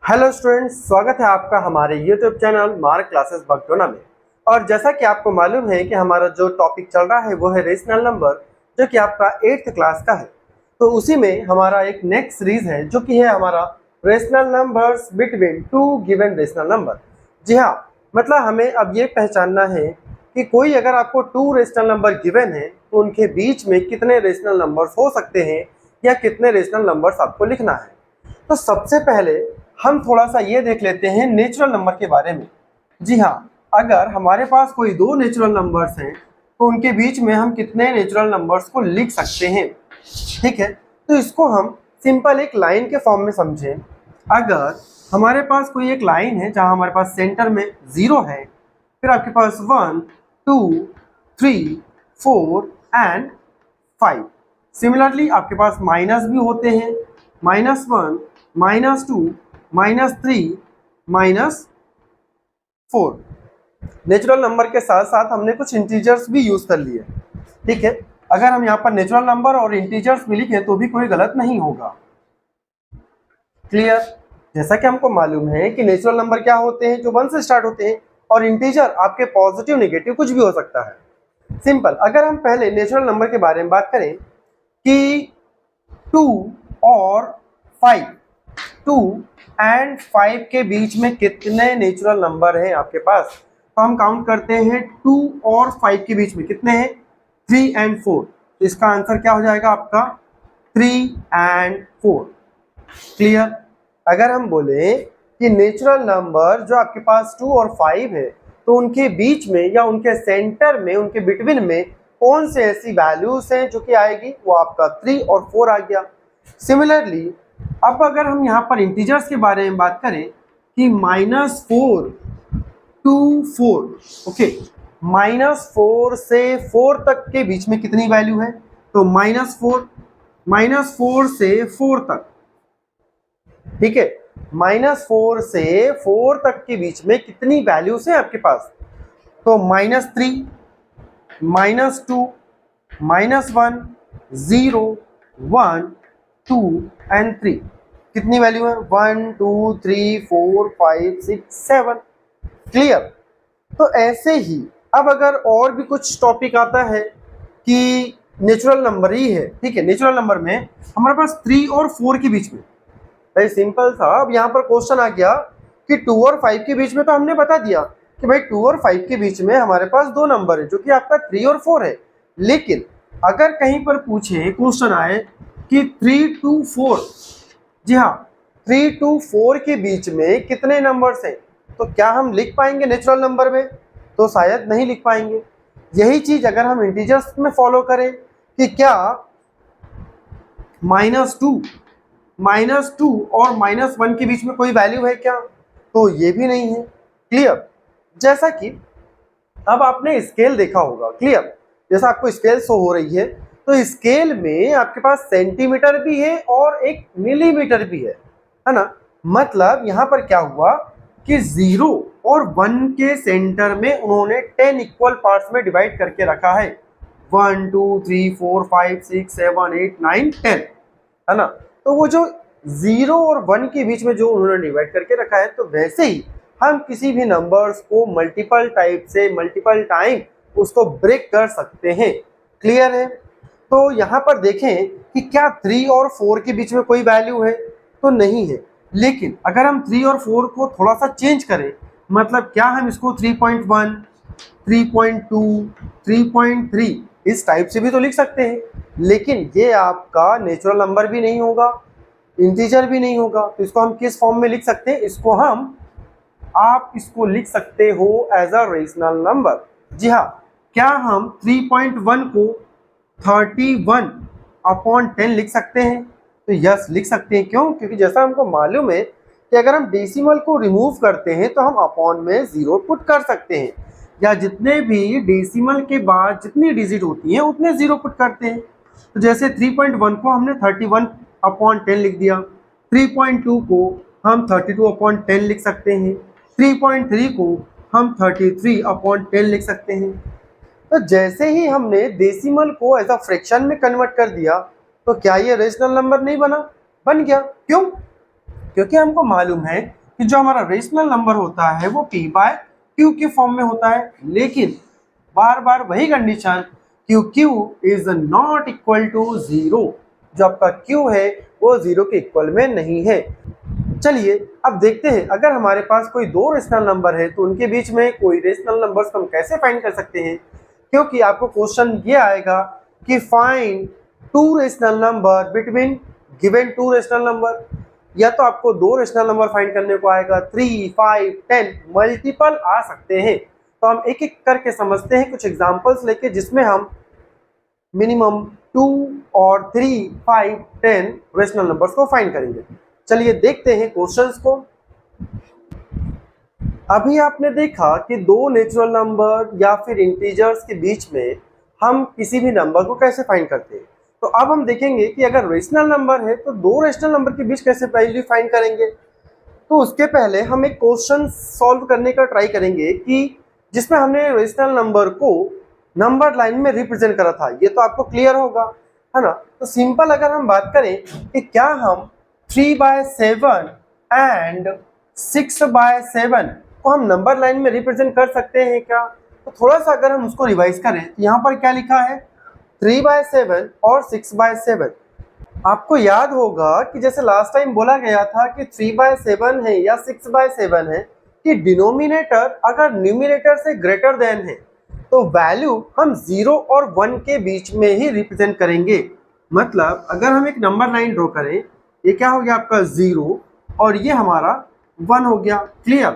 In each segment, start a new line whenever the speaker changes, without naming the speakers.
Hello students, स्वागत है आपका हमारे YouTube channel mark classes Bagdona में। और जैसा कि आपको मालूम है कि हमारा जो टॉपिक चल रहा है वो है रेशनल नंबर, जो कि आपका 8th क्लास का है। तो उसी में हमारा एक नेक्स्ट सीरीज है जो कि है हमारा rational numbers between two given rational number. जी हाँ, मतलब हमें अब ये पहचानना है कि कोई अगर आपको टू रेशनल नंबर गिवन है तो उनके बीच में कितने रेशनल नंबर्स हो सकते हैं या कितने रेशनल नंबर्स आपको लिखना है। तो सबसे पहले हम थोड़ा सा ये देख लेते हैं नेचुरल नंबर के बारे में। जी हाँ, अगर हमारे पास कोई दो नेचुरल नंबर्स हैं तो उनके बीच में हम कितने नेचुरल नंबर्स को लिख सकते हैं। ठीक है, तो इसको हम सिंपल एक लाइन के फॉर्म में समझें। अगर हमारे पास कोई एक लाइन है जहाँ हमारे पास सेंटर में 0 है, फिर आपके पास 1, 2, 3, 4 एंड 5। सिमिलरली आपके पास माइनस भी होते हैं, -1, -2, -3, -4। नेचुरल नंबर के साथ साथ हमने कुछ इंटीजर्स भी यूज कर लिए। ठीक है, अगर हम यहाँ पर नेचुरल नंबर और इंटीजर्स भी लिखें तो भी कोई गलत नहीं होगा। क्लियर? जैसा कि हमको मालूम है कि नेचुरल नंबर क्या होते हैं, जो 1 से स्टार्ट होते हैं, और इंटीजर आपके पॉजिटिव नेगेटिव कुछ भी हो सकता है। सिंपल, अगर हम पहले नेचुरल नंबर के बारे में बात करें कि 2 और 5, 2 एंड 5 के बीच में कितने नेचुरल नंबर हैं आपके पास, तो हम काउंट करते हैं 2 और 5 के बीच में कितने हैं, 3 एंड 4। तो इसका आंसर क्या हो जाएगा आपका, 3 एंड 4। क्लियर? अगर हम बोले कि नेचुरल नंबर जो आपके पास 2 और 5 है तो उनके बीच में या उनके सेंटर में, उनके बिटवीन में कौन से ऐसी वैल्यूज हैं जो कि आएगी, वो आपका 3 और 4 आ गया। सिमिलरली अब अगर हम यहाँ पर इंटीजर्स के बारे में बात करें कि -4 to 4, ओके, -4 से 4 तक के बीच में कितनी वैल्यू है, तो -4 से 4 तक। ठीक है, -4 से 4 तक के बीच में कितनी वैल्यूज है आपके पास, तो -3, -2, -1, 0, 1, 2 एंड 3। कितनी वैल्यू है, 1, 2, 3, 4, 5, 6, 7। क्लियर? तो ऐसे ही अब अगर और भी कुछ टॉपिक आता है कि नेचुरल नंबर ही है, ठीक है, नेचुरल नंबर में हमारे पास 3 और 4 के बीच में, भाई सिंपल था। अब यहाँ पर क्वेश्चन आ गया कि 2 और 5 के बीच में, तो हमने बता दिया कि भाई 2 और 5 के बीच में हमारे पास दो नंबर है जो कि आपका 3 और 4 है। लेकिन अगर कहीं पर पूछे, क्वेश्चन आए कि 3 to 4, जी हाँ, 3 to 4 के बीच में कितने नंबर्स हैं, तो क्या हम लिख पाएंगे नेचुरल नंबर में, तो शायद नहीं लिख पाएंगे। यही चीज अगर हम इंटीजर्स में फॉलो करें कि क्या -2 और -1 के बीच में कोई वैल्यू है क्या, तो ये भी नहीं है। क्लियर? जैसा कि अब आपने स्केल देखा होगा, क्लियर, जैसा आपको स्केल शो हो रही है, तो स्केल में आपके पास सेंटीमीटर भी है और एक मिलीमीटर भी है ना। मतलब यहाँ पर क्या हुआ कि 0 और 1 के सेंटर में उन्होंने 10 इक्वल पार्ट्स में डिवाइड करके रखा है, 1, 2, 3, 4, 5, 6, 7, 8, 9, 10, है ना। तो वो जो 0 और 1 के बीच में जो उन्होंने डिवाइड करके रखा है, तो वैसे ही हम किसी भी नंबर्स को मल्टीपल टाइप से मल्टीपल टाइम उसको ब्रेक कर सकते हैं। क्लियर है? तो यहाँ पर देखें कि क्या 3 और 4 के बीच में कोई वैल्यू है, तो नहीं है। लेकिन अगर हम 3 और 4 को थोड़ा सा चेंज करें, मतलब क्या हम इसको 3.1, 3.2, 3.3 इस टाइप से भी तो लिख सकते हैं, लेकिन ये आपका नेचुरल नंबर भी नहीं होगा, इंटीजर भी नहीं होगा। तो इसको हम किस फॉर्म में लिख सकते हैं, आप इसको लिख सकते हो एज अ रेशनल नंबर। जी हाँ, क्या हम 3.1 को 31/10 लिख सकते हैं, तो यस लिख सकते हैं। क्यों? क्योंकि जैसा हमको मालूम है कि अगर हम डेसिमल को रिमूव करते हैं तो हम अपॉन में 0 पुट कर सकते हैं, या जितने भी डेसिमल के बाद जितनी डिजिट होती हैं उतने 0 पुट करते हैं। तो जैसे 3.1 को हमने 31/10 लिख दिया, 3.2 को हम 32/10 लिख सकते हैं, 3.3 को हम 33/10 लिख सकते हैं। तो जैसे ही हमने डेसिमल को एज अ फ्रैक्शन में कन्वर्ट कर दिया, तो क्या ये रेशनल नंबर नहीं बना? बन गया। क्यों? क्योंकि हमको मालूम है कि जो हमारा रेशनल नंबर होता है वो p बाय क्यू के फॉर्म में होता है, लेकिन बार बार वही condition q q is not equal to 0, जो आपका q है वो 0 के इक्वल में नहीं है। चलिए अब देखते हैं, अगर हमारे पास कोई दो रेशनल नंबर है तो उनके बीच में कोई रेशनल नंबर्स हम कैसे फाइंड कर सकते हैं, क्योंकि आपको क्वेश्चन ये आएगा कि find two rational number between given two rational number, या तो आपको दो रेशनल नंबर फाइंड करने को आएगा, 3, 5, 10 मल्टीपल आ सकते हैं। तो हम एक एक करके समझते हैं कुछ एग्जांपल्स लेके, जिसमें हम मिनिमम 2 और 3, 5, 10 रेशनल नंबर्स को फाइंड करेंगे। चलिए देखते हैं क्वेश्चंस को। अभी आपने देखा कि दो नेचुरल नंबर या फिर इंटीजर्स के बीच में हम किसी भी नंबर को कैसे फाइंड करते हैं। तो अब हम देखेंगे कि अगर रेशनल नंबर है तो दो रेशनल नंबर के बीच कैसे वैल्यू फाइंड करेंगे। तो उसके पहले हम एक क्वेश्चन सॉल्व करने का ट्राई करेंगे कि जिसमें हमने रेशनल नंबर को नंबर लाइन में रिप्रेजेंट करा था, ये तो आपको क्लियर होगा, है ना। तो सिंपल अगर हम बात करें कि क्या हम 3/7 एंड 6/7 को हम नंबर लाइन में रिप्रेजेंट कर सकते हैं क्या। तो थोड़ा सा अगर हम उसको रिवाइज करें, यहाँ पर क्या लिखा है 3/7 और 6/7। आपको याद होगा कि जैसे लास्ट टाइम बोला गया था कि 3/7 है या 6/7 है कि डिनोमिनेटर अगर न्यूमिनेटर से ग्रेटर देन है तो वैल्यू हम 0 और 1 के बीच में ही रिप्रेजेंट करेंगे। मतलब अगर हम एक नंबर लाइन ड्रॉ करें, ये क्या हो गया आपका 0 और ये हमारा 1 हो गया, क्लियर।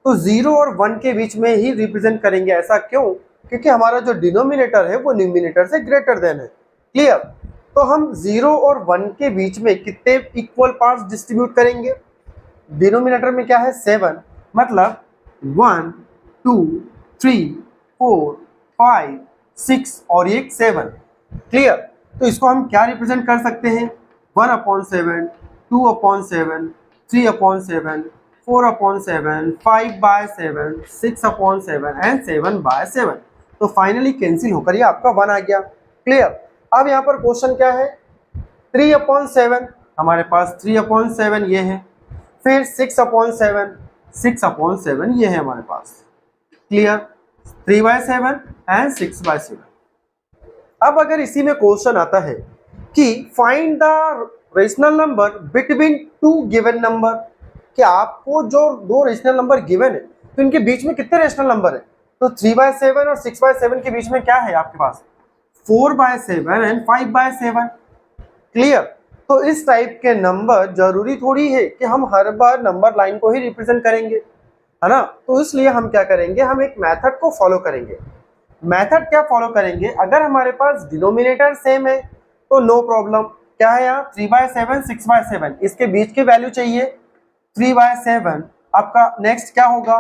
तो 0 और 1 के बीच में ही रिप्रेजेंट करेंगे, ऐसा क्यों, क्योंकि हमारा जो डिनोमिनेटर है वो न्यूमिनेटर से ग्रेटर देन है, क्लियर। तो हम 0 और 1 के बीच में कितने इक्वल पार्ट्स डिस्ट्रीब्यूट करेंगे। डिनोमिनेटर में क्या है 7, मतलब 1, 2, 3, 4, 5, 6 और ये 7, क्लियर। तो इसको हम क्या रिप्रेजेंट कर सकते हैं 1/7, 2/7, 3/7, 4/7, 5/7, 6/7 एंड 7/7। तो फाइनली कैंसिल होकर ये आपका 1 आ गया, क्लियर। अब यहाँ पर क्वेश्चन क्या है 3/7, हमारे पास 3/7 ये है, फिर 6/7, 6/7 ये है हमारे पास, क्लियर। 3/7 एंड 6/7। अब अगर इसी में क्वेश्चन आता है कि find the rational number between two given number, कि आपको जो दो रेशनल नंबर गिवन है तो इनके बीच में कितने रेशनल नंबर है। तो 3/7 और 6/7 के बीच में क्या है आपके पास 4/7 एंड 5/7, क्लियर। तो इस टाइप के नंबर जरूरी थोड़ी है कि हम हर बार नंबर लाइन को ही रिप्रेजेंट करेंगे, है ना। तो इसलिए हम क्या करेंगे, हम एक मेथड को फॉलो करेंगे। मेथड क्या फॉलो करेंगे, अगर हमारे पास डिनोमिनेटर सेम है तो नो प्रॉब्लम, क्या है यहाँ 3/7, 6/7, इसके बीच की वैल्यू चाहिए 3/7। आपका नेक्स्ट क्या होगा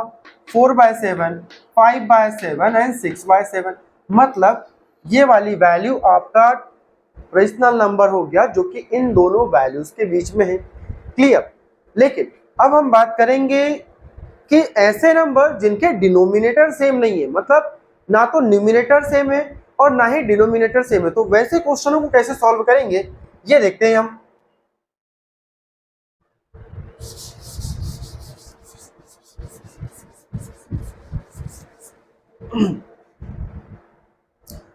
4/7, 5/7 एंड 6/7। मतलब ये वाली वैल्यू आपका रेशनल नंबर हो गया जो कि इन दोनों वैल्यूज के बीच में है, क्लियर। लेकिन अब हम बात करेंगे कि ऐसे नंबर जिनके डिनोमिनेटर सेम नहीं है, मतलब ना तो न्यूमिनेटर सेम है और ना ही डिनोमिनेटर सेम है, तो वैसे क्वेश्चनों को कैसे सॉल्व करेंगे ये देखते हैं हम।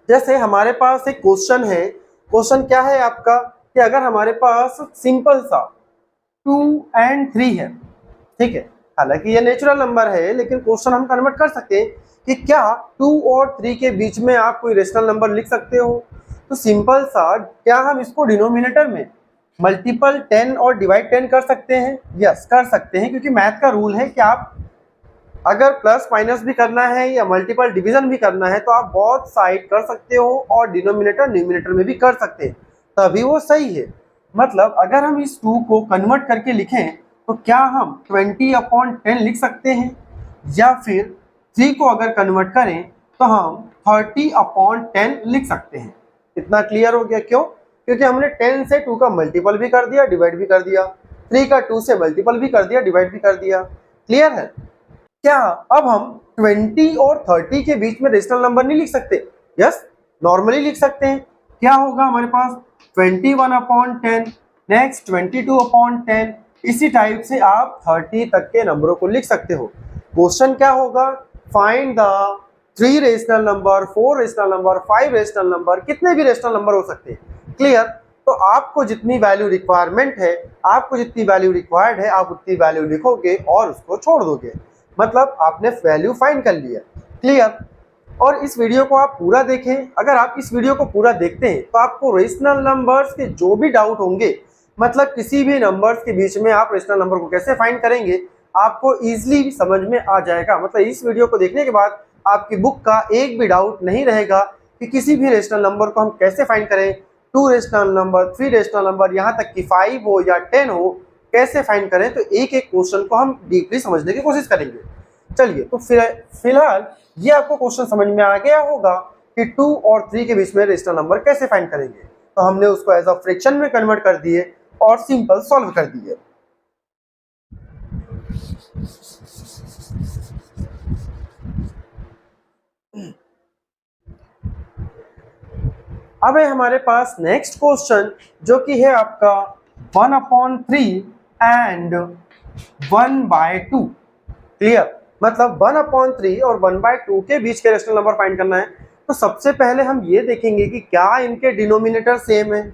जैसे हमारे पास एक क्वेश्चन है, क्वेश्चन क्या है आपका कि अगर हमारे पास सिंपल सा 2 and 3 है, ठीक है, हालांकि ये नेचुरल नंबर है लेकिन क्वेश्चन हम कन्वर्ट कर सकते हैं कि क्या 2 और 3 के बीच में आप कोई रेशनल नंबर लिख सकते हो। तो सिंपल सा क्या हम इसको डिनोमिनेटर में मल्टीपल 10 और डिवाइड 10 कर सकते हैं, यस कर सकते हैं, क्योंकि मैथ का रूल है कि आप अगर प्लस माइनस भी करना है या मल्टीपल डिवीजन भी करना है तो आप बहुत साइड कर सकते हो और डिनोमिनेटर न्यूमिनेटर में भी कर सकते हैं, तभी वो सही है। मतलब अगर हम इस 2 को कन्वर्ट करके लिखें तो क्या हम 20/10 लिख सकते हैं, या फिर 3 को अगर कन्वर्ट करें तो हम 30/10 लिख सकते हैं। इतना क्लियर हो गया, क्यों, क्योंकि हमने 10 से 2 का मल्टीपल भी कर दिया, डिवाइड भी कर दिया, 3 का 2 से मल्टीपल भी कर दिया, डिवाइड भी कर दिया, क्लियर है। क्या अब हम 20 और 30 के बीच में रेशनल नंबर नहीं लिख सकते, यस नॉर्मली लिख सकते हैं। क्या होगा हमारे पास 21/10, नेक्स्ट 22/10, इसी टाइप से आप 30 तक के नंबरों को लिख सकते हो। क्वेश्चन क्या होगा, find the 3 rational number, 4 rational number, 5 rational number, कितने भी रेशनल नंबर हो सकते हैं। क्लियर। तो आपको जितनी वैल्यू रिक्वायरमेंट है, आपको जितनी वैल्यू रिक्वायर्ड है, आप उतनी वैल्यू लिखोगे और उसको छोड़ दोगे, मतलब आपने वैल्यू फाइंड कर लिया। क्लियर। और इस वीडियो को आप पूरा देखें। अगर आप इस वीडियो को पूरा देखते हैं तो आपको रेशनल नंबर्स के जो भी डाउट होंगे, मतलब किसी भी नंबर्स के बीच में आप रेशनल नंबर को कैसे फाइंड करेंगे, आपको इजीली समझ में आ जाएगा। मतलब इस वीडियो को देखने के बाद आपकी बुक का एक भी डाउट नहीं रहेगा कि किसी भी रेशनल नंबर को हम कैसे फाइंड करें। 2 रेशनल नंबर, 3 रेशनल नंबर, यहाँ तक कि 5 हो या 10 हो, कैसे फाइंड करें। तो एक एक क्वेश्चन को हम डीपली समझने की कोशिश करेंगे। चलिए, तो फिलहाल ये आपको क्वेश्चन समझ में आ गया होगा कि 2 और 3 के बीच में रेशनल नंबर कैसे फाइंड करेंगे। तो हमने उसको एज अ फ्रैक्शन में कन्वर्ट कर दिए और सिंपल सॉल्व कर दिए। अब है हमारे पास नेक्स्ट क्वेश्चन, जो कि है आपका 1/3 एंड 1/2। क्लियर। मतलब 1/3 और 1/2 के बीच के रेशनल नंबर फाइंड करना है। तो सबसे पहले हम ये देखेंगे कि क्या इनके डिनोमिनेटर सेम है।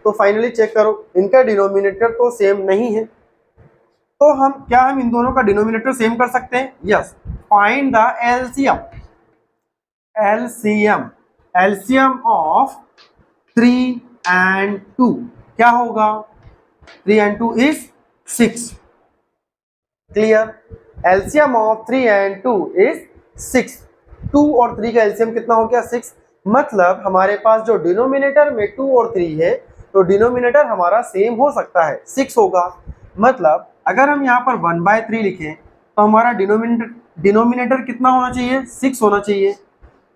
तो फाइनली चेक करो, इनका डिनोमिनेटर तो सेम नहीं है। तो हम इन दोनों का डिनोमिनेटर सेम कर सकते हैं। Yes. Find the LCM. LCM of 3 and 2 क्या होगा। 3 and 2 is 6। Clear. LCM of 3 and 2 is 6। 2 और 3 का एलसीएम कितना हो गया, 6। मतलब हमारे पास जो डिनोमिनेटर में 2 और 3 है, तो डिनोमिनेटर हमारा सेम हो सकता है, 6 होगा। मतलब अगर हम यहाँ पर 1/3 लिखें तो हमारा डिनोमिनेटर कितना होना चाहिए, 6 होना चाहिए।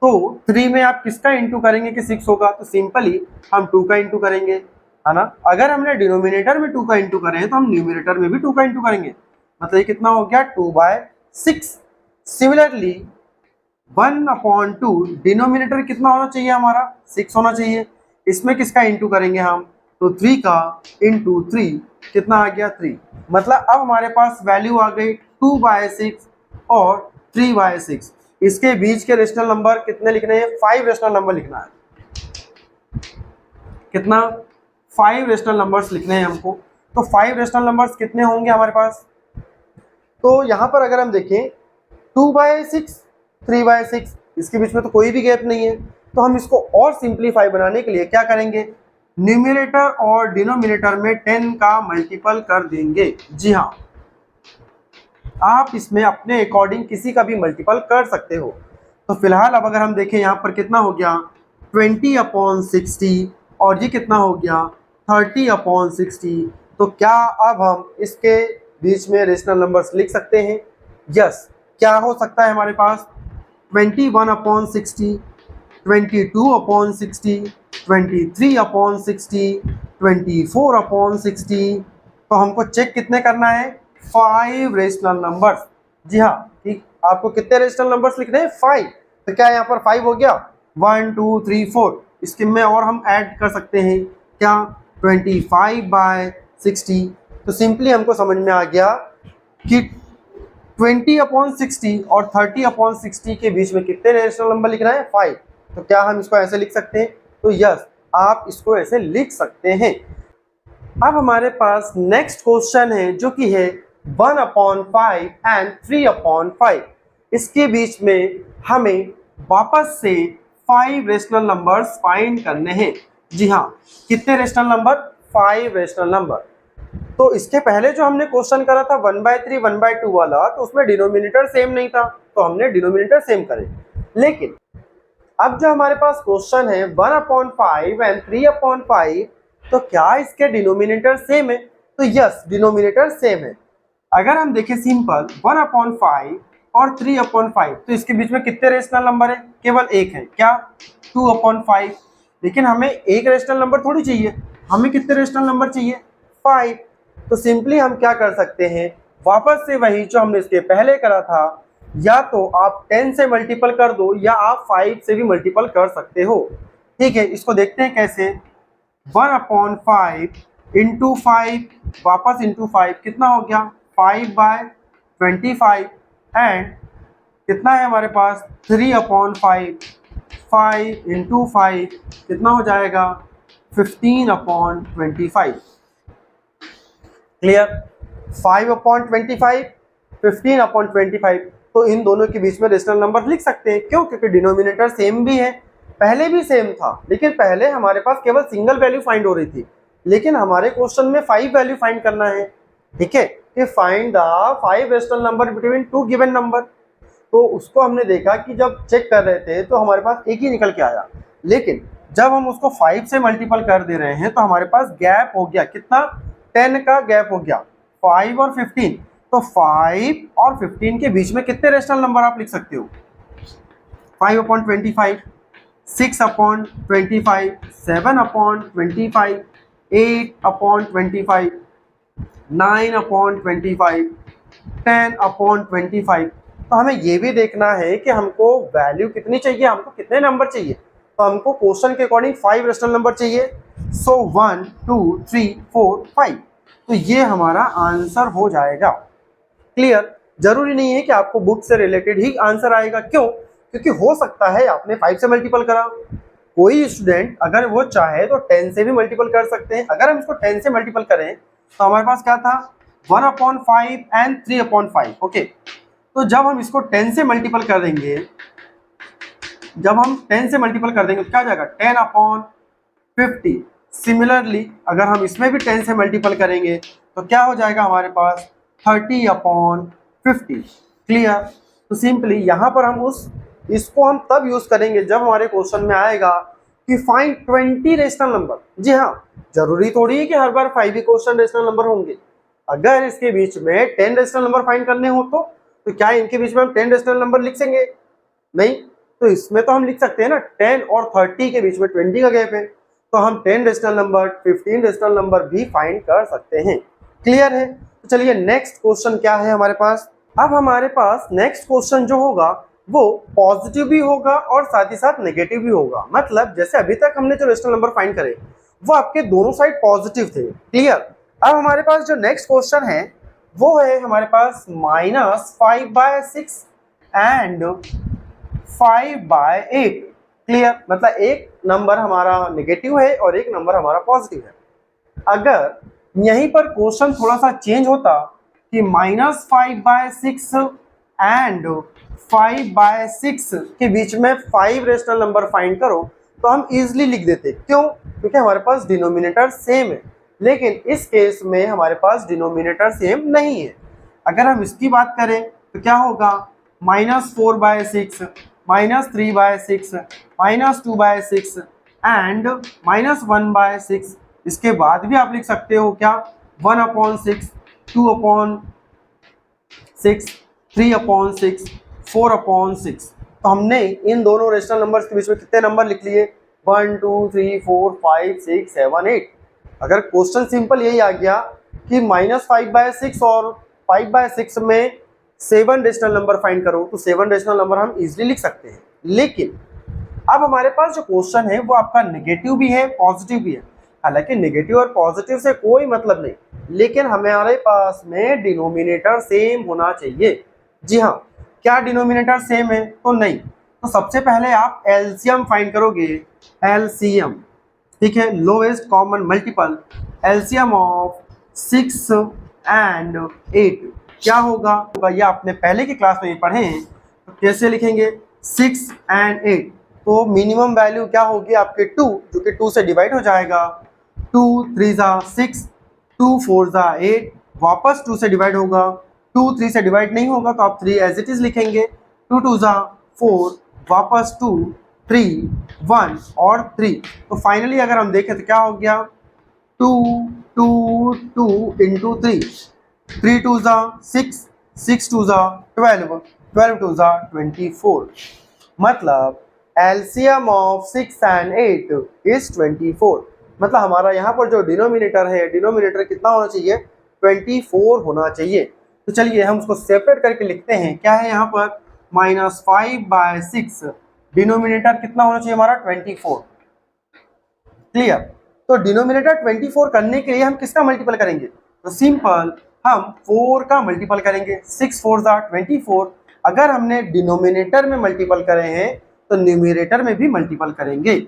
तो 3 में आप किसका इंटू करेंगे कि 6 होगा, तो सिंपली हम 2 का इंटू करेंगे, है ना। अगर हमने डिनोमिनेटर में 2 का इंटू करें तो हम न्यूमिनेटर में भी 2 का इंटू करेंगे। मतलब ये कितना हो गया, 2/6। सिमिलरली 1/2 डिनोमिनेटर कितना होना चाहिए हमारा, 6 होना चाहिए। इसमें किसका इंटू करेंगे हम, तो 3 का इंटू 3 कितना आ गया, 3। मतलब अब हमारे पास वैल्यू आ गई 2/6 और 3/6। इसके बीच के रेशनल नंबर कितने लिखने हैं, 5 रेशनल नंबर लिखना है। कितना, 5 रेशनल नंबर्स लिखने हैं हमको। तो 5 रेशनल नंबर्स कितने होंगे हमारे पास, तो यहाँ पर अगर हम देखें 2/6, 3/6, इसके बीच में तो कोई भी गैप नहीं है। तो हम इसको और सिंप्लीफाई बनाने के लिए क्या करेंगे, न्यूमिनेटर और डिनोमिनेटर में 10 का मल्टीपल कर देंगे। जी हाँ, आप इसमें अपने अकॉर्डिंग किसी का भी मल्टीपल कर सकते हो। तो फिलहाल अब अगर हम देखें यहाँ पर कितना हो गया, 20/60 और ये कितना हो गया, 30/60। तो क्या अब हम इसके बीच में रेशनल नंबर्स लिख सकते हैं। यस। क्या हो सकता है हमारे पास, 21/60, 22/60, 23/60, 24/60। तो हमको चेक कितने करना है, 5 रेशनल नंबर्स। जी हाँ, ठीक। आपको कितने रेशनल नंबर्स लिखने हैं, 5। तो क्या यहाँ पर 5 हो गया, 1 2 3 4। इसके में और हम ऐड कर सकते हैं क्या, 25/60। तो सिंपली हमको समझ में आ गया कि 20/60 और 30/60 के बीच में कितने रेशनल नंबर लिखना है, 5। तो क्या हम इसको ऐसे लिख सकते हैं, तो यस, आप इसको ऐसे लिख सकते हैं। अब हमारे पास नेक्स्ट क्वेश्चन है, जो कि है 1/5 एंड 3/5। इसके बीच में हमें वापस से 5 रेशनल नंबर्स फाइंड करने हैं। जी हाँ, कितने रेशनल नंबर, 5 रेशनल नंबर। तो इसके पहले जो हमने क्वेश्चन करा था 1/3 1/2 वाला, तो उसमें डिनोमिनेटर सेम नहीं था, तो हमने डिनोमिनेटर सेम करे। लेकिन अब जो हमारे पास क्वेश्चन है 1/5 एंड 3/5, तो क्या इसके डिनोमिनेटर सेम है, तो यस, डिनोमिनेटर सेम है। अगर हम देखें सिंपल 1/5 और 3/5, तो इसके बीच में कितने रेशनल नंबर है, केवल एक है, क्या, 2/5। लेकिन हमें एक रेशनल नंबर थोड़ी चाहिए, हमें कितने रेशनल नंबर चाहिए, 5। तो सिंपली हम क्या कर सकते हैं, वापस से वही जो हमने इसके पहले करा था, या तो आप 10 से मल्टीपल कर दो या आप 5 से भी मल्टीपल कर सकते हो। ठीक है, इसको देखते हैं कैसे। 1/5 इंटू 5, वापस इंटू 5, कितना हो गया 5/25 एंड कितना है हमारे पास 3/5, 5 इंटू 5 कितना हो जाएगा 15/25। क्लियर? 5/25, 15/25, तो इन दोनों के बीच में रेशनल नंबर लिख सकते हैं। क्यों? क्योंकि डिनोमिनेटर सेम भी है, पहले भी सेम था, लेकिन पहले हमारे पास केवल सिंगल वैल्यू फाइंड हो रही थी, लेकिन हमारे क्वेश्चन में 5 वैल्यू फाइंड करना है। ठीक है, कि find the 5 rational number between 2 given number. तो उसको हमने देखा कि जब चेक कर रहे थे तो हमारे पास एक ही निकल के आया, लेकिन जब हम उसको 5 से मल्टीपल कर दे रहे हैं तो हमारे पास गैप हो गया, कितना 10 का गैप हो गया, 5 और 15। तो 5 और 15 के बीच में कितने रेशनल नंबर आप लिख सकते हो? 5/25, 6/25, 7/25, 8/25, 9/25, 10/25। तो हमें ये भी देखना है कि हमको वैल्यू कितनी चाहिए, हमको कितने नंबर चाहिए। तो हमको क्वेश्चन के अकॉर्डिंग 5 रेशनल नंबर चाहिए। सो 1 2 3 4 5, तो ये हमारा आंसर हो जाएगा। क्लियर? जरूरी नहीं है कि आपको बुक से रिलेटेड ही आंसर आएगा। क्यों? क्योंकि हो सकता है आपने 5 से मल्टीपल करा, कोई स्टूडेंट अगर वो चाहे तो 10 से भी मल्टीपल कर सकते हैं। अगर हम इसको 10 से मल्टीपल करें तो हमारे पास क्या था 1/5 एंड 3/5। ओके, तो जब हम इसको 10 से मल्टीपल कर देंगे, जब हम 10 से मल्टीपल कर देंगे तो क्या जाएगा 10/50। सिमिलरली अगर हम इसमें भी 10 से मल्टीपल करेंगे तो क्या हो जाएगा हमारे पास 30/50। क्लियर? तो सिंपली यहाँ पर हम इसको हम तब यूज करेंगे जब हमारे क्वेश्चन में आएगा कि फाइंड 20 रेशनल नंबर। जी हाँ, जरूरी थोड़ी है कि हर बार 5 ही क्वेश्चन रेशनल नंबर होंगे। अगर इसके बीच में 10 रेशनल नंबर फाइंड करने हो तो क्या इनके बीच में हम 10 रेशनल नंबर लिख सकेंगे? नहीं। तो इसमें तो हम लिख सकते हैं ना 10 और 30 के बीच में 20 का गैप है, तो हम 10 रेशनल नंबर 15 रेशनल नंबर भी फाइंड कर सकते हैं। क्लियर है? तो चलिए नेक्स्ट क्वेश्चन क्या है हमारे पास। अब हमारे पास नेक्स्ट क्वेश्चन जो होगा वो पॉजिटिव भी होगा और साथ ही साथ नेगेटिव भी होगा। मतलब जैसे अभी तक हमने जो रेशनल नंबर फाइंड करे वो आपके दोनों साइड पॉजिटिव थे। क्लियर? अब हमारे पास जो नेक्स्ट क्वेश्चन है वो है हमारे पास -5/6 एंड 5/8। क्लियर? मतलब एक नंबर हमारा नेगेटिव है और एक नंबर हमारा पॉजिटिव है। अगर यहीं पर क्वेश्चन थोड़ा सा चेंज होता कि -5/6 एंड 5/6 के बीच में 5 रेशनल नंबर फाइंड करो, तो हम इजीली लिख देते। क्यों? क्योंकि हमारे पास डिनोमिनेटर सेम है, लेकिन इस केस में हमारे पास डिनोमिनेटर सेम नहीं है। अगर हम इसकी बात करें तो क्या होगा -4/6, -3/6, -2/6 एंड -1/6। इसके बाद भी आप लिख सकते हो क्या 1/6, 2/6, 3/6, 4/6। तो हमने इन दोनों रेशनल नंबर्स के बीच में कितने नंबर लिख लिए 1 2 3 4 5 6 7 8। अगर क्वेश्चन सिंपल यही आ गया कि -5/6 और 5/6 में 7 रेशनल नंबर फाइंड करो, तो 7 रेशनल नंबर हम इजीली लिख सकते हैं। लेकिन अब हमारे पास जो क्वेश्चन है वो आपका नेगेटिव भी है पॉजिटिव भी है। हालांकि नेगेटिव और पॉजिटिव से कोई मतलब नहीं, लेकिन हमारे पास में डिनोमिनेटर सेम होना चाहिए। जी हाँ, क्या डिनोमिनेटर सेम है? तो नहीं। तो सबसे पहले आप एलसीएम फाइंड करोगे। एलसीएम, ठीक है, lowest common multiple, LCM of 6 and 8 क्या होगा? ये आपने पहले की क्लास में पढ़े हैं। तो कैसे लिखेंगे 6 एंड 8? तो मिनिमम वैल्यू क्या होगी आपके 2, जो कि 2 से डिवाइड हो जाएगा। 2 3 6, 2 4 8, वापस 2 से डिवाइड होगा। 2 3 से डिवाइड नहीं होगा तो आप 3 एज इट इज लिखेंगे। 2 2 4, वापस 2 3 1 और 3। तो फाइनली अगर हम देखें तो क्या हो गया 2 2 2 इंटू 3, 3 2 6, 6 2 12, 12 2 24। मतलब एलसीएम ऑफ 6 एंड 8 इज 24। मतलब हमारा यहाँ पर जो डिनोमिनेटर है, डिनोमिनेटर कितना होना चाहिए 24 होना चाहिए। तो चलिए हम उसको सेपरेट करके लिखते हैं। क्या है यहाँ पर -5/6, डिनोमिनेटर कितना होना चाहिए हमारा 24। क्लियर? तो डिनोमिनेटर 24 करने के लिए हम किसका मल्टीपल करेंगे? तो सिंपल हम 4 का मल्टीपल करेंगे। 6 4 24। अगर हमने डिनोमिनेटर में मल्टीपल करे हैं तो न्यूमरेटर में भी मल्टीपल करेंगे।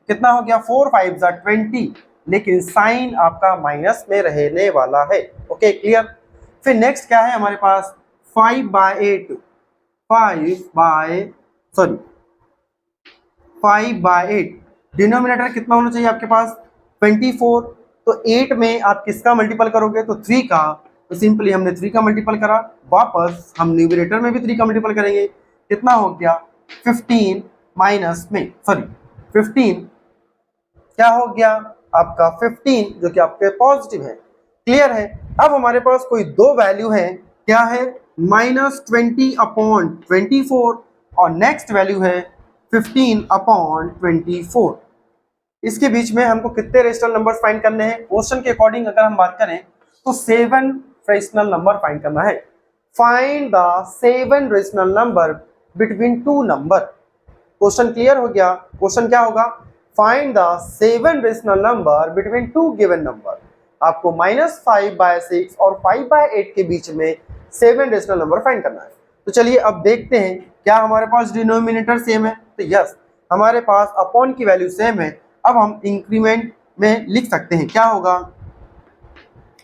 कितना हो गया? 4 5 20, लेकिन साइन आपका माइनस में रहने वाला है। Okay, clear. फिर नेक्स्ट क्या है हमारे पास? 5/8 डिनोमिनेटर कितना होना चाहिए आपके पास? 24। तो 8 में आप किसका मल्टीपल करोगे? तो 3 का। तो सिंपली हमने 3 का मल्टीपल करा, वापस हम न्यूमरेटर में भी 3 का मल्टीपल करेंगे। कितना हो गया? 15 माइनस में 15 क्या हो गया आपका? 15, जो कि आपके पॉजिटिव है। क्लियर है। अब हमारे पास कोई दो वैल्यू है, क्या है? -20/24 और नेक्स्ट वैल्यू है 15/24। इसके बीच में हमको कितने रेशनल नंबर्स फाइंड करने हैं? क्वेश्चन के अकॉर्डिंग अगर हम बात करें तो 7 रेशनल नंबर फाइंड करना है। Find the 7 rational number between two number. Question clear हो गया? क्वेश्चन क्या होगा? Find the 7 rational number between two given number. आपको -5/6 और 5/8 के बीच में 7 रेशनल नंबर फाइंड करना है। तो चलिए अब देखते हैं, क्या हमारे पास डिनोमिनेटर सेम है? तो यस, हमारे पास अपॉन की वैल्यू सेम है। अब हम इंक्रीमेंट में लिख सकते हैं, क्या होगा?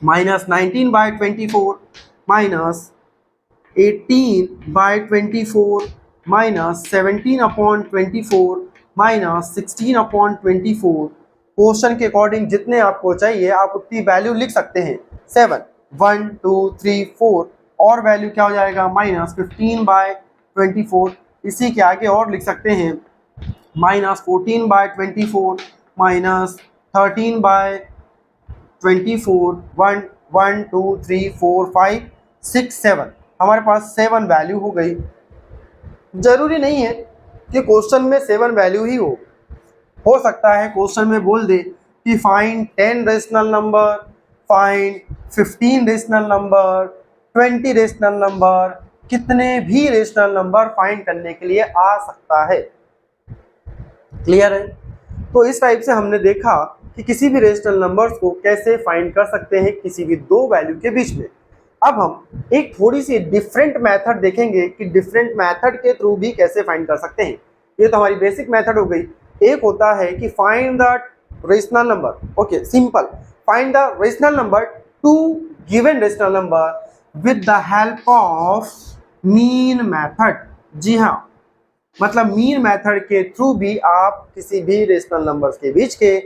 -19/24 -18/24 -17/24 -16/24। क्वेश्चन के अकॉर्डिंग जितने आपको चाहिए आप उतनी वैल्यू लिख सकते हैं। 7 1 2 3 4 और वैल्यू क्या हो जाएगा? -15/24। इसी के आगे और लिख सकते हैं -14/24 -13/24 1 1 2 3 4 5 6 7। हमारे पास 7 वैल्यू हो गई। जरूरी नहीं है कि क्वेश्चन में 7 वैल्यू ही हो सकता है क्वेश्चन में बोल दे कि find 10 rational number, find 15 rational number, 20 rational number, कितने भी रेशनल नंबर फाइंड करने के लिए आ सकता है। क्लियर है? तो इस टाइप से हमने देखा कि किसी भी रेशनल नंबर्स को कैसे फाइंड कर सकते हैं किसी भी दो वैल्यू के बीच में। अब हम एक थोड़ी सी डिफरेंट मेथड देखेंगे कि डिफरेंट मेथड के थ्रू भी कैसे फाइंड कर सकते हैं। ये तो हमारी बेसिक मेथड हो गई। एक होता है कि find the rational number. Okay, simple, find the rational number two given rational number with the help of mean method. जी हाँ, मतलब मीन मेथड के थ्रू भी आप किसी भी रेशनल नंबर्स के बीच के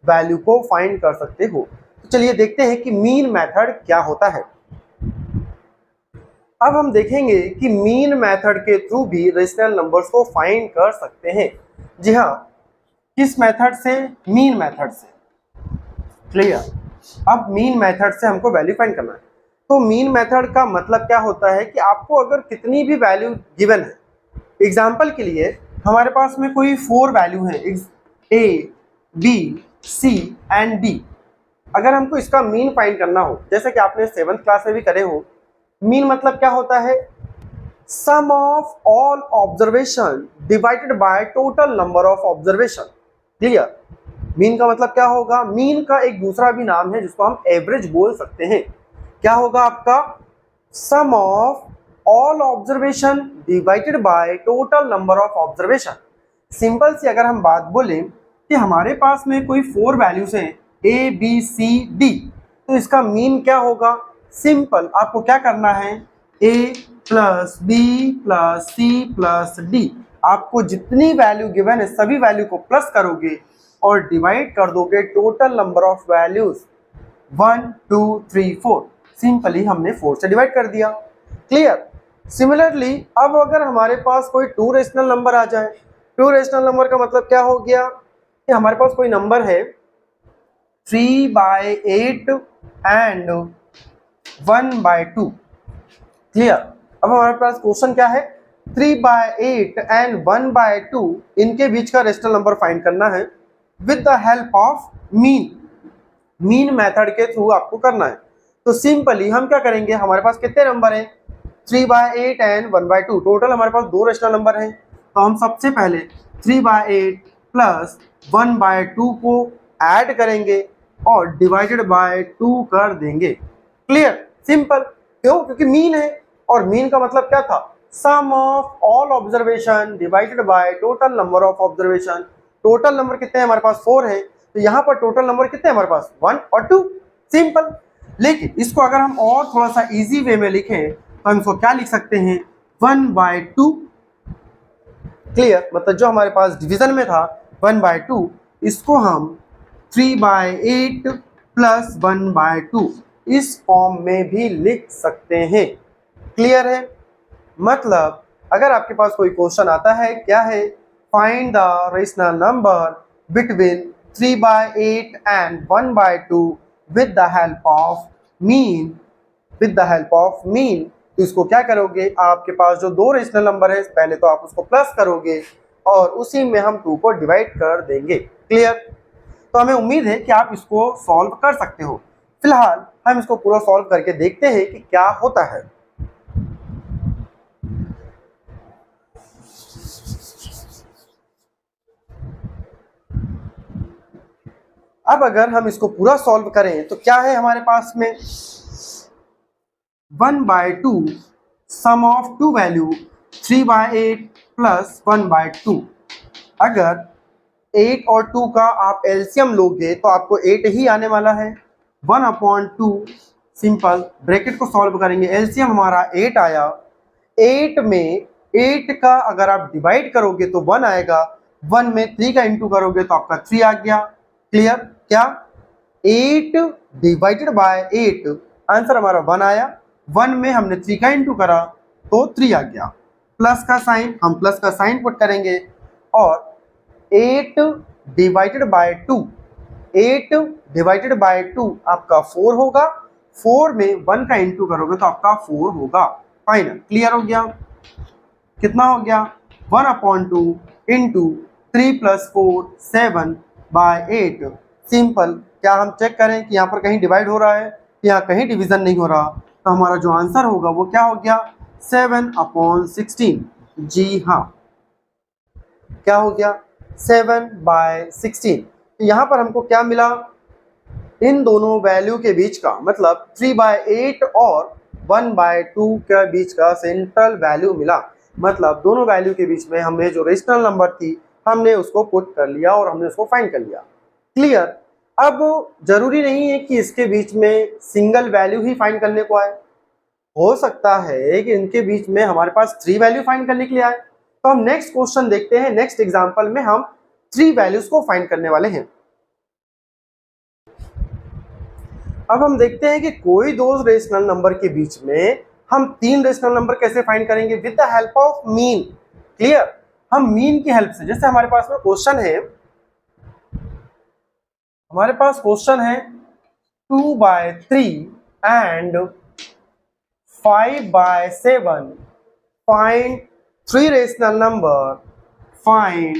वैल्यू को फाइंड कर सकते हो। तो चलिए देखते हैं कि मीन मेथड क्या होता है। अब हम देखेंगे कि मीन मेथड के थ्रू भी रेशनल नंबर्स को फाइंड कर सकते हैं। जी हाँ, किस मेथड से? मीन मेथड से। क्लियर? अब मीन मेथड से हमको वैल्यू फाइंड करना है। तो मीन मेथड का मतलब क्या होता है कि आपको अगर कितनी भी वैल्यू गिवन है, एग्जाम्पल के लिए हमारे पास में कोई 4 वैल्यू है, A, B, C and D। अगर हमको इसका मीन फाइंड करना हो, जैसे कि आपने 7th क्लास में भी करे हो, मीन मतलब क्या होता है? Sum of all observation divided by total number of observation. Clear? Mean का मतलब क्या होगा? मीन का एक दूसरा भी नाम है जिसको हम एवरेज बोल सकते हैं। क्या होगा आपका? Sum of all observation divided by total number of observation. Simple सी अगर हम बात बोलें कि हमारे पास में कोई 4 वैल्यूज हैं A, B, C, D, तो इसका मीन क्या होगा? सिंपल, आपको क्या करना है? A plus B plus C plus D। आपको जितनी वैल्यू गिवन है सभी वैल्यू को प्लस करोगे और डिवाइड कर दोगे total number of values 1 2 3 4। Simply हमने 4 से डिवाइड कर दिया। क्लियर? सिमिलरली अब अगर हमारे पास कोई 2 रेशनल नंबर आ जाए, 2 रेशनल नंबर का मतलब क्या हो गया कि हमारे पास कोई नंबर है 3/8 एंड 1/2। क्लियर? अब हमारे पास क्वेश्चन क्या है? 3/8 एंड 1/2 इनके बीच का रेशनल नंबर फाइंड करना है with the help of mean. Mean method के थ्रू आपको करना है। तो सिंपली हम क्या करेंगे, हमारे पास कितने नंबर हैं? 3/8 एंड 1/2। टोटल हमारे पास 2 रेशनल नंबर हैं। तो हम सबसे पहले 3/8 प्लस 1/2 को ऐड करेंगे और डिवाइडेड बाय 2 कर देंगे। Clear, simple. क्यों? क्योंकि मीन है और मीन का मतलब क्या था? Sum of all observation divided by total number of observation. Total number कितने हैं हमारे पास? 4 है, तो यहाँ पर टोटल नंबर कितने हैं हमारे पास? 1 और 2। सिंपल। लेकिन इसको अगर हम और थोड़ा सा इजी वे में लिखें तो हम इसको क्या लिख सकते हैं? 1/2। क्लियर, मतलब जो हमारे पास डिवीजन में था 1/2, इसको हम 3/8 प्लस 1/2 इस फॉर्म में भी लिख सकते हैं। क्लियर है? मतलब अगर आपके पास कोई क्वेश्चन आता है, क्या है? Find the rational number between 3/8 and 1/2 with the help of mean, तो इसको क्या करोगे? आपके पास जो दो रेशनल नंबर है, पहले तो आप उसको प्लस करोगे और उसी में हम 2 को डिवाइड कर देंगे। क्लियर? तो हमें उम्मीद है कि आप इसको सॉल्व कर सकते हो। फिलहाल हम इसको पूरा सॉल्व करके देखते हैं कि क्या होता है। अब अगर हम इसको पूरा सॉल्व करें तो क्या है हमारे पास में? 1/2 सम ऑफ टू वैल्यू 3/8 प्लस 1/2। अगर 8 और 2 का आप एलसीएम लोगे तो आपको 8 ही आने वाला है। 1/2 सिंपल, ब्रैकेट को सॉल्व करेंगे, एलसीएम हमारा 8 आया। 8 में 8 का अगर आप डिवाइड करोगे तो 1 आएगा, 1 में 3 का इंटू करोगे तो आपका 3 आ गया। क्लियर? क्या? 8 डिवाइडेड बाय 8, आंसर हमारा 1 आया। 1 में हमने 3 का इंटू करा तो 3 आ गया। प्लस का साइन, हम प्लस का साइन पुट करेंगे और 8 डिवाइडेड बाय 2, 8 डिवाइडेड बाय 2 आपका 4 होगा। 4 में 1 का इंटू करोगे तो आपका 4 होगा। फाइनल। क्लियर हो गया? कितना हो गया? 1/2 इंटू 3 + 4 7/8। सिंपल। क्या हम चेक करें कि यहाँ पर कहीं डिवाइड हो रहा है, यहाँ कहीं डिवीजन नहीं हो रहा, तो हमारा जो आंसर होगा वो क्या हो गया? 7/16। जी हाँ, क्या हो गया? 7/16। तो यहाँ पर हमको क्या मिला? इन दोनों वैल्यू के बीच का, मतलब 3/8 और 1/2 के बीच का सेंट्रल वैल्यू मिला। मतलब दोनों वैल्यू के बीच में हमें जो रेशनल नंबर थी हमने उसको पुट कर लिया और हमने उसको फाइंड कर लिया। क्लियर? अब जरूरी नहीं है कि इसके बीच में सिंगल वैल्यू ही फाइंड करने को आए, हो सकता है कि इनके बीच में हमारे पास 3 वैल्यू फाइंड करने के लिए आए। तो हम नेक्स्ट क्वेश्चन देखते हैं। नेक्स्ट एग्जांपल में हम 3 वैल्यूज को फाइंड करने वाले हैं। अब हम देखते हैं कि कोई दो रेशनल नंबर के बीच में हम 3 रेशनल नंबर कैसे फाइंड करेंगे? With the help of mean. Clear? हम मीन की हेल्प से, जैसे हमारे पास में क्वेश्चन है, 2/3 and 5/7 find 3 rational number, find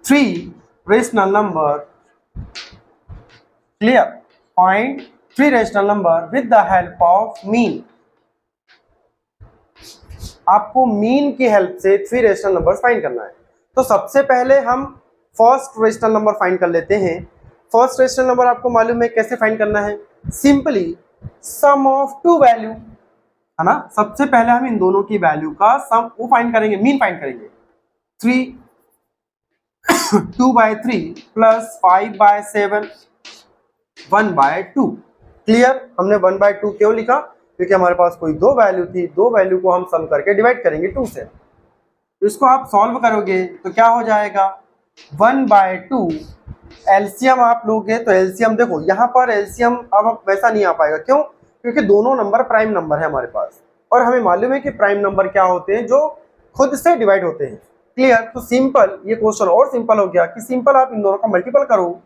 3 rational number. Clear? Find 3 rational number with the help of mean. आपको मीन की हेल्प से 3 रेशनल नंबर फाइंड करना है। तो सबसे पहले हम फर्स्ट रेशनल नंबर फाइंड कर लेते हैं। फर्स्ट रेशनल नंबर आपको मालूम है कैसे फाइंड करना है? Simply sum of two value, है ना। सबसे पहले हम इन दोनों की वैल्यू का सम वो फाइंड करेंगे, मीन फाइंड करेंगे। 2/3 प्लस 5/7 1/2। क्लियर? हमने 1/2 क्यों लिखा? क्योंकि हमारे पास कोई दो वैल्यू थी, दो वैल्यू को हम सम करके डिवाइड करेंगे 2 से। तो इसको आप सॉल्व करोगे तो क्या हो जाएगा? 1/2 एलसीएम आप लोगे तो एलसीएम देखो, यहाँ पर एलसीएम अब वैसा नहीं आ पाएगा। क्यों? क्योंकि दोनों नंबर प्राइम नंबर है हमारे पास, और हमें मालूम है कि प्राइम नंबर क्या होते हैं? जो खुद से डिवाइड होते हैं। क्लियर? तो सिंपल, ये क्वेश्चन और सिंपल हो गया कि सिंपल आप इन दोनों का मल्टीपल करो,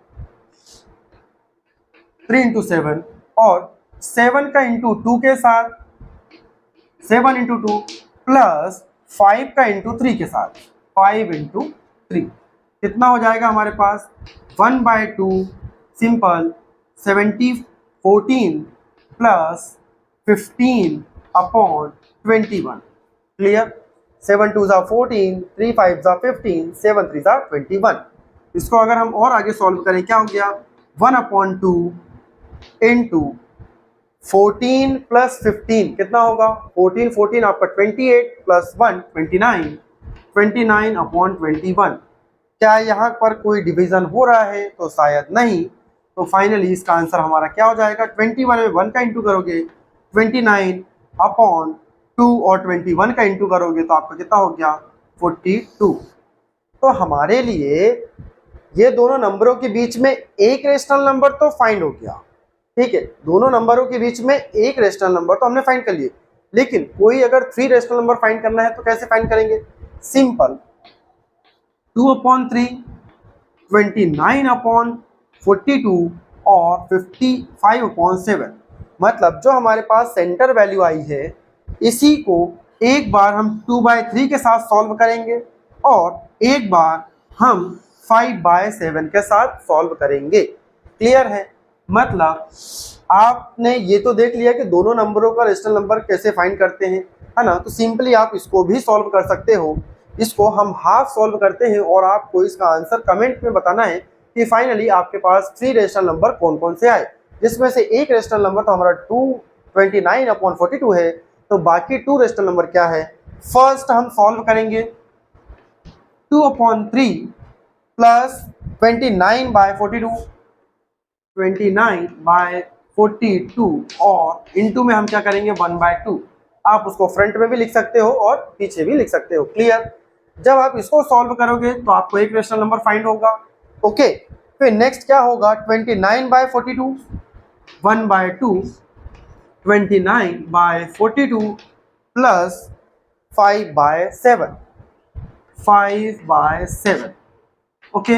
3 × 7 और 7 का इंटू 2 के साथ, 7 × 2 प्लस 5 का इंटू 3 के साथ, 5 × 3 कितना हो जाएगा हमारे पास? 1/2 सिंपल 14 प्लस 15/21। क्लियर? 7 2 14, 3 5 15, 7 3 21। इसको अगर हम और आगे सॉल्व करें क्या हो गया 1/2 इंटू 14 प्लस 15 कितना होगा 14 आपका 28 प्लस 1 29 29/21। क्या यहाँ पर कोई डिवीजन हो रहा है तो शायद नहीं। तो फाइनली इसका आंसर हमारा क्या हो जाएगा 21 में 1 का इंटू करोगे 29/2 और 21 का इंटू करोगे तो आपका कितना हो गया 42। तो हमारे लिए ये दोनों नंबरों के बीच में एक रेशनल नंबर तो फाइंड हो गया, ठीक है, दोनों नंबरों के बीच में एक रेशनल नंबर तो हमने फाइंड कर लिए। लेकिन कोई अगर 3 रेशनल नंबर फाइंड करना है तो कैसे फाइंड करेंगे, सिंपल 2/3 29/42 और 55/7। मतलब जो हमारे पास सेंटर वैल्यू आई है इसी को एक बार हम 2/3 के साथ सॉल्व करेंगे और एक बार हम 5/7 के साथ सॉल्व करेंगे। क्लियर है। मतलब आपने ये तो देख लिया कि दोनों नंबरों का रेशनल नंबर कैसे फाइंड करते हैं, है ना। तो सिंपली आप इसको भी सॉल्व कर सकते हो। इसको हम हाफ सॉल्व करते हैं और आपको इसका आंसर कमेंट में बताना है कि फाइनली आपके पास 3 रेशनल नंबर कौन कौन से आए, जिसमें से एक रेशनल नंबर तो हमारा 229/42 है। तो बाकी 2 रेशनल नंबर क्या है, फर्स्ट हम सॉल्व करेंगे 2/3 प्लस 29/42 और इनटू में हम क्या करेंगे 1/2। आप उसको फ्रंट में भी लिख सकते हो और पीछे भी लिख सकते हो। क्लियर। जब आप इसको सॉल्व करोगे तो आपको एक रेशनल नंबर फाइंड होगा। ओके, फिर नेक्स्ट क्या होगा 29/42 1/2 29/42 प्लस 5/7 ओके।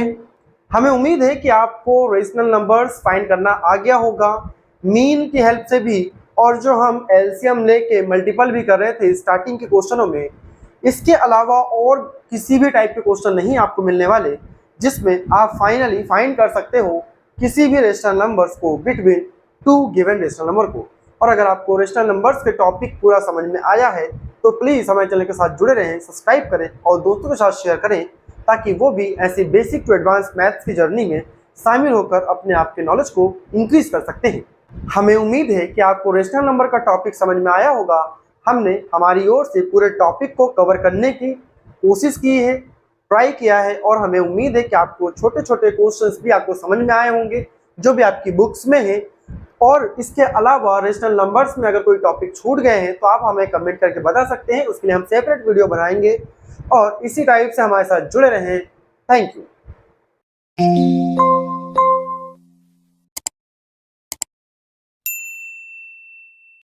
हमें उम्मीद है कि आपको रेशनल नंबर्स फाइंड करना आ गया होगा मीन की हेल्प से भी, और जो हम एलसीएम लेके मल्टीपल भी कर रहे थे स्टार्टिंग के क्वेश्चनों में। इसके अलावा और किसी भी टाइप के क्वेश्चन नहीं आपको मिलने वाले जिसमें आप फाइनली फाइंड कर सकते हो किसी भी रेशनल नंबर्स को बिटवीन 2 गिवन रेशनल नंबर को। और अगर आपको रेशनल नंबर्स के टॉपिक पूरा समझ में आया है तो प्लीज़ हमारे चैनल के साथ जुड़े रहें, सब्सक्राइब करें और दोस्तों के साथ शेयर करें ताकि वो भी ऐसी बेसिक टू एडवांस मैथ्स की जर्नी में शामिल होकर अपने आप के नॉलेज को इंक्रीज कर सकते हैं। हमें उम्मीद है कि आपको रेशनल नंबर का टॉपिक समझ में आया होगा। हमने हमारी ओर से पूरे टॉपिक को कवर करने की कोशिश की है, ट्राई किया है, और हमें उम्मीद है कि आपको छोटे छोटे क्वेश्चंस भी आपको समझ में आए होंगे जो भी आपकी बुक्स में है। और इसके अलावा रेशनल नंबर्स में अगर कोई टॉपिक छूट गए हैं तो आप हमें कमेंट करके बता सकते हैं, उसके लिए हम सेपरेट वीडियो बनाएंगे। और इसी टाइप से हमारे साथ जुड़े रहें। Thank you.